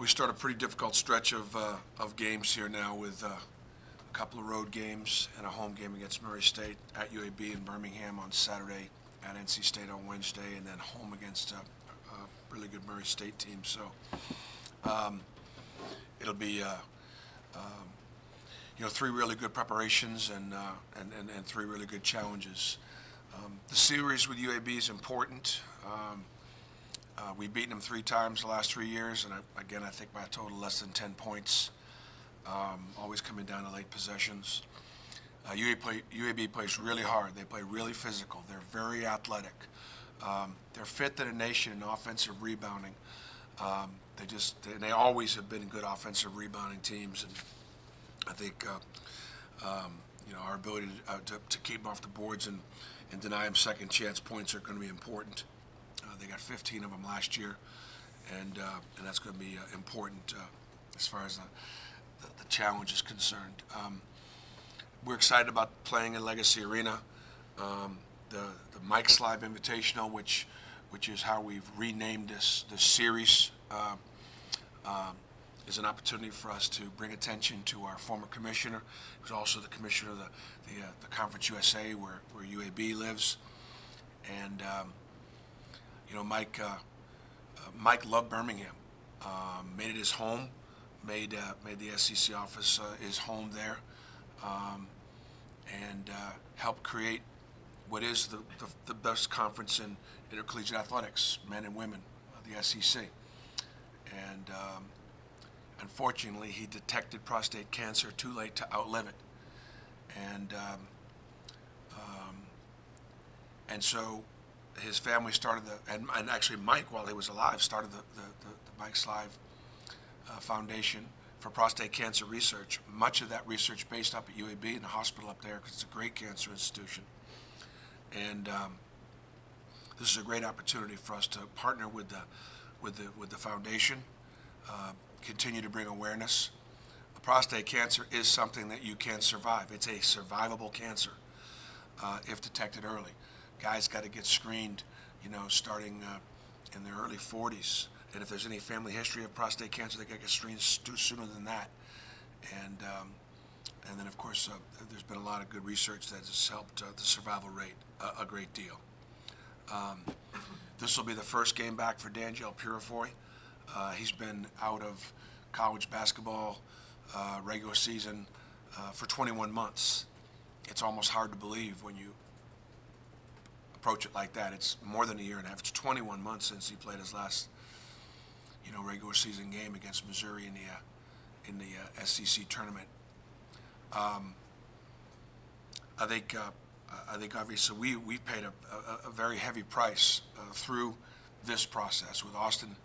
We start a pretty difficult stretch of games here now with a couple of road games and a home game against Murray State at UAB in Birmingham on Saturday, at NC State on Wednesday, and then home against a really good Murray State team. So it'll be three really good preparations and three really good challenges. The series with UAB is important. We've beaten them 3 times the last 3 years, and again, I think by a total less than 10 points, always coming down to late possessions. UAB plays really hard. They play really physical. They're very athletic. They're fifth in the nation in offensive rebounding. They always have been good offensive rebounding teams, and I think our ability to keep them off the boards and deny them second chance points are going to be important. They got 15 of them last year, and that's going to be important as far as the challenge is concerned. We're excited about playing in Legacy Arena. The Mike Slive Invitational, which is how we've renamed this series, is an opportunity for us to bring attention to our former commissioner, who's also the commissioner of the Conference USA, where UAB lives, and Mike loved Birmingham, made it his home, made the SEC office his home there, and helped create what is the best conference in intercollegiate athletics, men and women, the SEC. And unfortunately, he detected prostate cancer too late to outlive it, and so his family started and actually Mike, while he was alive, started the Mike Slive Foundation for prostate cancer research. Much of that research based up at UAB in the hospital up there, because it's a great cancer institution. And this is a great opportunity for us to partner with the foundation, continue to bring awareness. Prostate cancer is something that you can survive. It's a survivable cancer if detected early. Guys got to get screened, starting in their early 40s. And if there's any family history of prostate cancer, they got to get screened sooner than that. And then, of course, there's been a lot of good research that has helped the survival rate a great deal. This will be the first game back for Danjel Purifoy. He's been out of college basketball regular season for 21 months. It's almost hard to believe when you approach it like that. It's more than a year and a half. It's 21 months since he played his last, regular season game against Missouri in the SEC tournament. I think obviously we've paid a very heavy price through this process, with Austin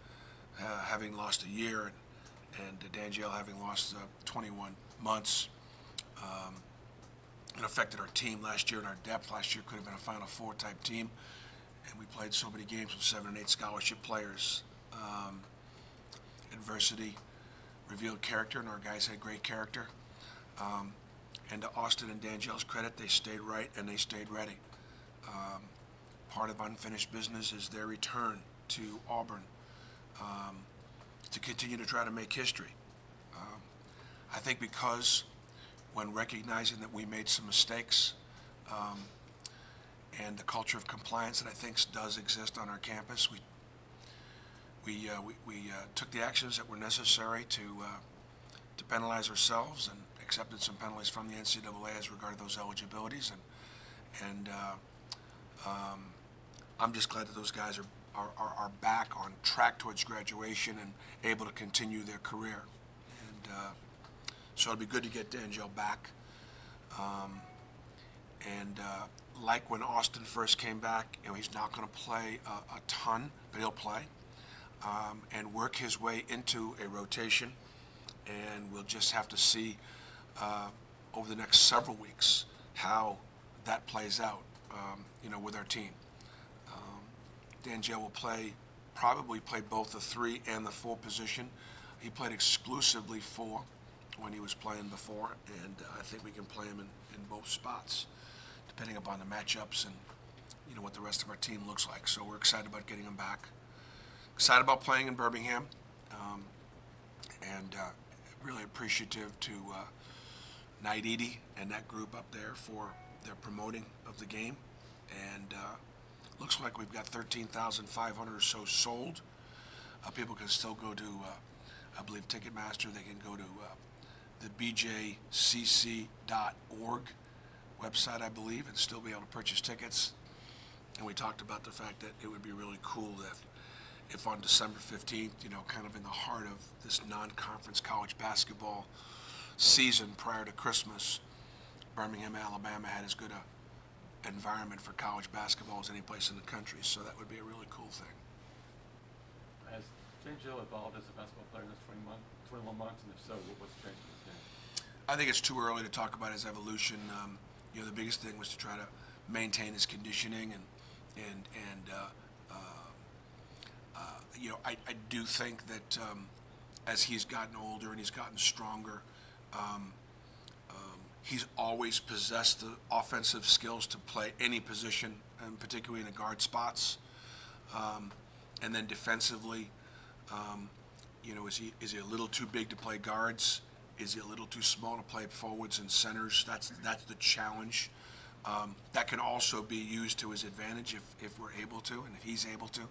having lost a year and Danjel having lost 21 months. It affected our team last year, and our depth last year could have been a Final Four type team, and we played so many games with 7 and 8 scholarship players. Adversity revealed character, and our guys had great character. And to Austin and Danjel's credit, they stayed right and they stayed ready. Part of unfinished business is their return to Auburn to continue to try to make history. I think because when recognizing that we made some mistakes, and the culture of compliance that I think does exist on our campus, we took the actions that were necessary to penalize ourselves, and accepted some penalties from the NCAA as regarded those eligibilities, and I'm just glad that those guys are back on track towards graduation and able to continue their career. And so it'd be good to get Danjel back. Like when Austin first came back, he's not going to play a ton, but he'll play and work his way into a rotation. And we'll just have to see over the next several weeks how that plays out, with our team. Danjel will probably play both the 3 and the 4 position. He played exclusively 4 when he was playing before, and I think we can play him in both spots, depending upon the matchups and what the rest of our team looks like. So we're excited about getting him back. Excited about playing in Birmingham. and really appreciative to Night Edie and that group up there for their promoting of the game. And looks like we've got 13,500 or so sold. People can still go to, I believe, Ticketmaster. They can go to the bjcc.org website, I believe, and still be able to purchase tickets. And we talked about the fact that it would be really cool if on December 15th, you know, kind of in the heart of this non-conference college basketball season prior to Christmas, Birmingham, Alabama had as good a environment for college basketball as any place in the country. So that would be a really cool thing. Has Danjel evolved as a basketball player in this 21 months, and if so, what's changed in his game? I think it's too early to talk about his evolution. You know, the biggest thing was to try to maintain his conditioning, and you know, I do think that as he's gotten older and he's gotten stronger, he's always possessed the offensive skills to play any position, and particularly in the guard spots. And then defensively, you know, is he a little too big to play guards? Is he a little too small to play forwards and centers? That's the challenge. That can also be used to his advantage if we're able to, and if he's able to.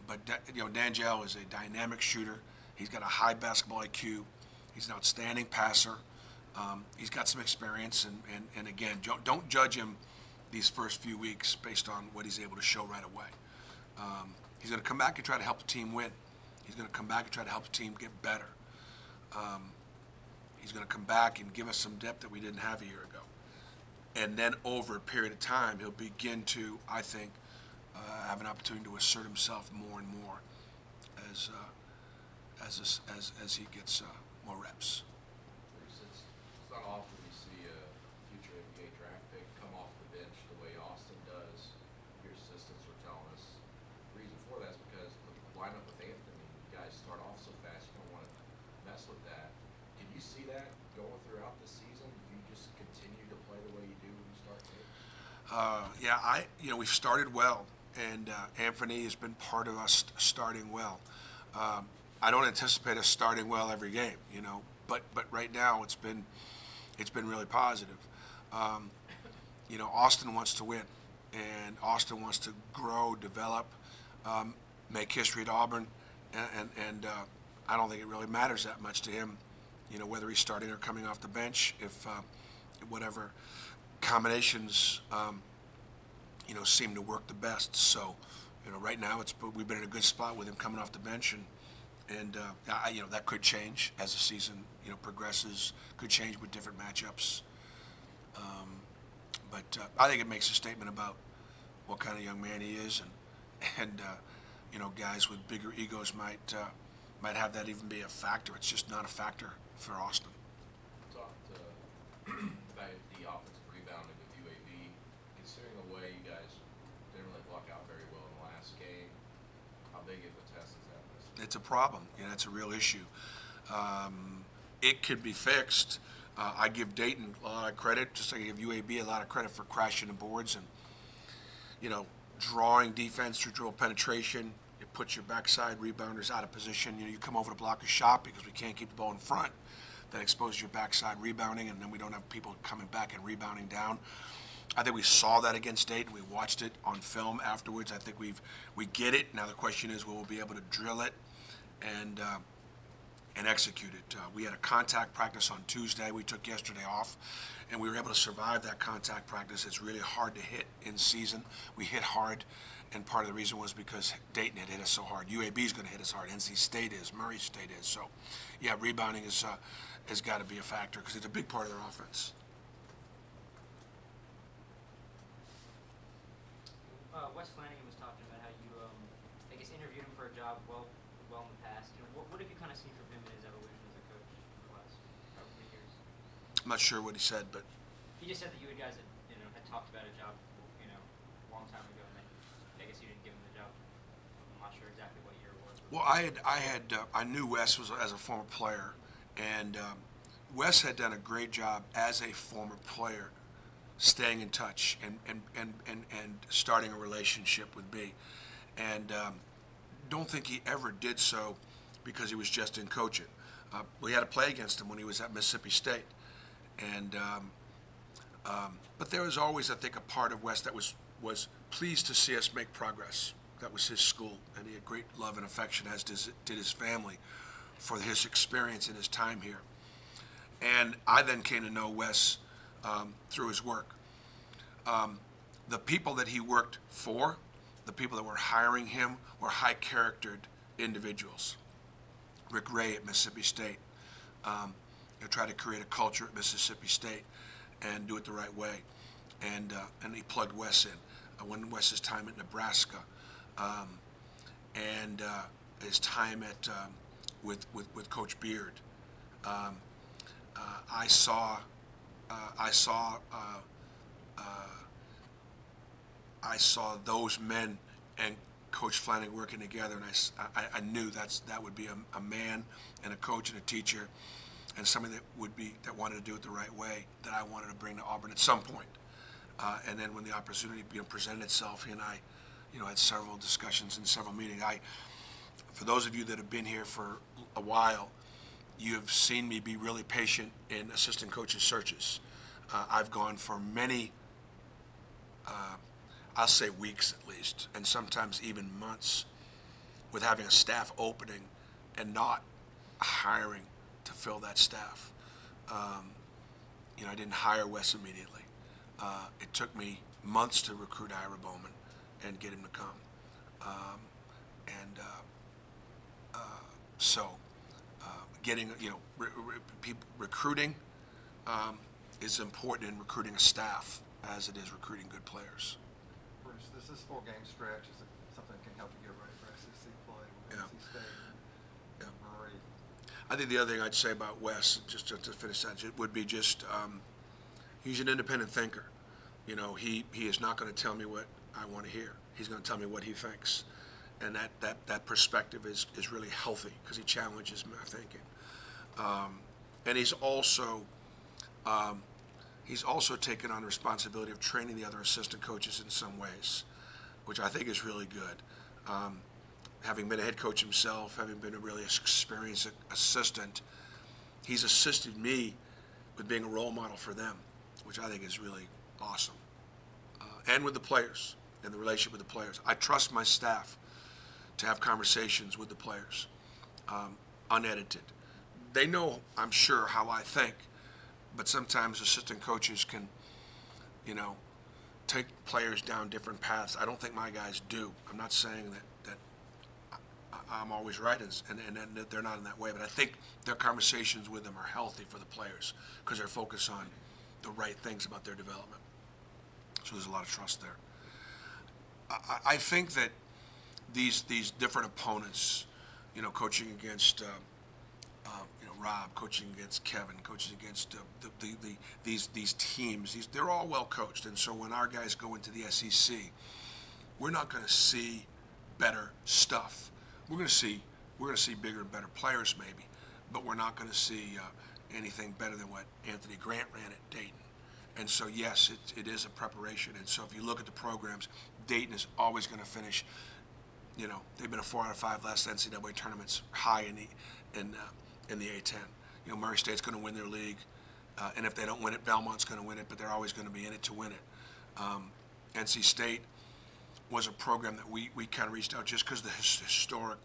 But you know, Danjel is a dynamic shooter. He's got a high basketball IQ. He's an outstanding passer. He's got some experience, and again, don't judge him these first few weeks based on what he's able to show right away. He's going to come back and try to help the team win. He's going to come back and try to help the team get better. He's going to come back and give us some depth that we didn't have a year ago. And then over a period of time, he'll begin to, I think, have an opportunity to assert himself more and more as he gets more reps. It's not often you see a future NBA draft pick come off the bench the way Austin does. Your assistants were telling us the reason for that is because the lineup with Anthony, you guys start off so fast, you don't want to mess with that. Can you see that going throughout the season? Do you just continue to play the way you do when you start games? Yeah, you know, we've started well, and Anthony has been part of us starting well. I don't anticipate us starting well every game, you know, but right now it's been really positive. You know, Austin wants to win, and Austin wants to grow, develop, make history at Auburn, and I don't think it really matters that much to him, you know, whether he's starting or coming off the bench, if whatever combinations you know, seem to work the best. So, you know, right now we've been in a good spot with him coming off the bench, and you know, that could change as the season, you know, progresses. Could change with different matchups. But I think it makes a statement about what kind of young man he is, and you know, guys with bigger egos might have that even be a factor. It's just not a factor for Austin. Talked about the offensive rebounding with UAB. Considering the way you guys didn't really block out very well in the last game, how big of a test is that? It's a problem. You know, it's a real issue. It could be fixed. I give Dayton a lot of credit, just like I give UAB a lot of credit for crashing the boards and, you know, drawing defense through dribble penetration. It puts your backside rebounders out of position. You know, you come over to block a shot because we can't keep the ball in front. That exposes your backside rebounding, and then we don't have people coming back and rebounding down. I think we saw that against Dayton. We watched it on film afterwards. I think we get it. Now the question is, will we be able to drill it and execute it? We had a contact practice on Tuesday. We took yesterday off, and we were able to survive that contact practice. It's really hard to hit in season. We hit hard, and part of the reason was because Dayton had hit us so hard. UAB is going to hit us hard. NC State is. Murray State is. So, yeah, rebounding has got to be a factor because it's a big part of their offense. Wes Flanagan was talking about how you, I guess, interviewed him for a job well in the past. You know, what have you kind of seen from him in his evolution as a coach in the last couple of years? I'm not sure what he said, but He just said that you guys had talked about a job, you know, a long time ago, and then I guess you didn't give him the job. I'm not sure exactly what year it was. well, I knew Wes as a former player, and Wes had done a great job as a former player, staying in touch and starting a relationship with me, and don't think he ever did so because he was just in coaching. We had to play against him when he was at Mississippi State, and but there was always, I think, a part of Wes that was pleased to see us make progress. That was his school, and he had great love and affection, as did his family, for his experience and his time here. And I then came to know Wes through his work. The people that he worked for, the people that were hiring him, were high-charactered individuals. Rick Ray at Mississippi State, tried to create a culture at Mississippi State and do it the right way. And he plugged Wes in. When Wes's time at Nebraska, and his time at with Coach Beard, I saw those men and Coach Flanagan working together, and I knew that would be a man and a coach and a teacher, and somebody that wanted to do it the right way, that I wanted to bring to Auburn at some point. And then when the opportunity presented itself, he and I, had several discussions and several meetings. For those of you that have been here for a while, you have seen me be really patient in assistant coaches searches. I've gone for many, I'll say weeks at least, and sometimes even months, with having a staff opening and not hiring to fill that staff. I didn't hire Wes immediately. It took me months to recruit Ira Bowman and get him to come. Getting, recruiting is important in recruiting a staff as it is recruiting good players. Bruce, this 4-game stretch is something that can help you get ready for SEC play with NC State. Yeah. Murray. I think the other thing I'd say about Wes, just to finish that, would be just he's an independent thinker. He is not going to tell me what I want to hear. He's going to tell me what he thinks, and that perspective is really healthy because he challenges my thinking. And he's also taken on the responsibility of training the other assistant coaches in some ways, which I think is really good. Having been a head coach himself, having been a really experienced assistant, he's assisted me with being a role model for them, which I think is really awesome. And with the players, and the relationship with the players. I trust my staff to have conversations with the players, unedited. They know, I'm sure, how I think, but sometimes assistant coaches can, take players down different paths. I don't think my guys do. I'm not saying that I'm always right, and they're not in that way, but I think their conversations with them are healthy for the players because they're focused on the right things about their development. So there's a lot of trust there. I think that these different opponents, coaching against Rob, coaching against Kevin, coaching against these teams, they're all well coached, and so when our guys go into the SEC, we're not going to see better stuff. We're going to see bigger and better players maybe, but we're not going to see anything better than what Anthony Grant ran at Dayton. And so yes, it is a preparation. And so if you look at the programs, Dayton is always going to finish. They've been a 4 out of 5 last NCAA tournaments, high in the A10. Murray State's going to win their league, and if they don't win it, Belmont's going to win it. But they're always going to be in it to win it. NC State was a program that we kind of reached out just because of the historic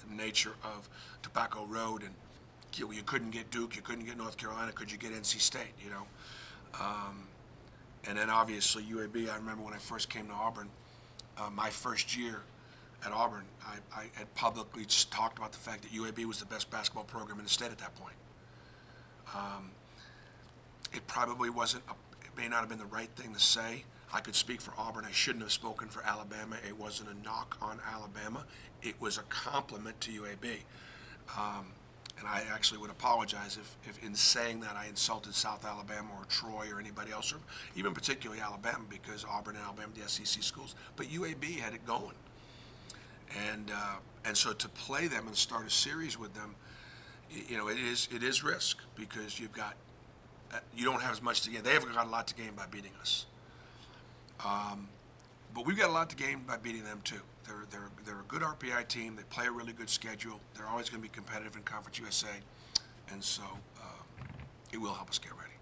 nature of Tobacco Road, and you couldn't get Duke, you couldn't get North Carolina, could you get NC State? And then obviously UAB. I remember when I first came to Auburn, my first year at Auburn, I had publicly just talked about the fact that UAB was the best basketball program in the state at that point. It probably wasn't, it may not have been the right thing to say. I could speak for Auburn. I shouldn't have spoken for Alabama. It wasn't a knock on Alabama. It was a compliment to UAB. And I actually would apologize if in saying that I insulted South Alabama or Troy or anybody else, or even particularly Alabama, because Auburn and Alabama, the SEC schools. But UAB had it going. And so to play them and start a series with them, it is risk, because you don't have as much to gain. They haven't got a lot to gain by beating us. But we've got a lot to gain by beating them too. they're a good RPI team. They play a really good schedule. They're always going to be competitive in Conference USA, and so it will help us get ready.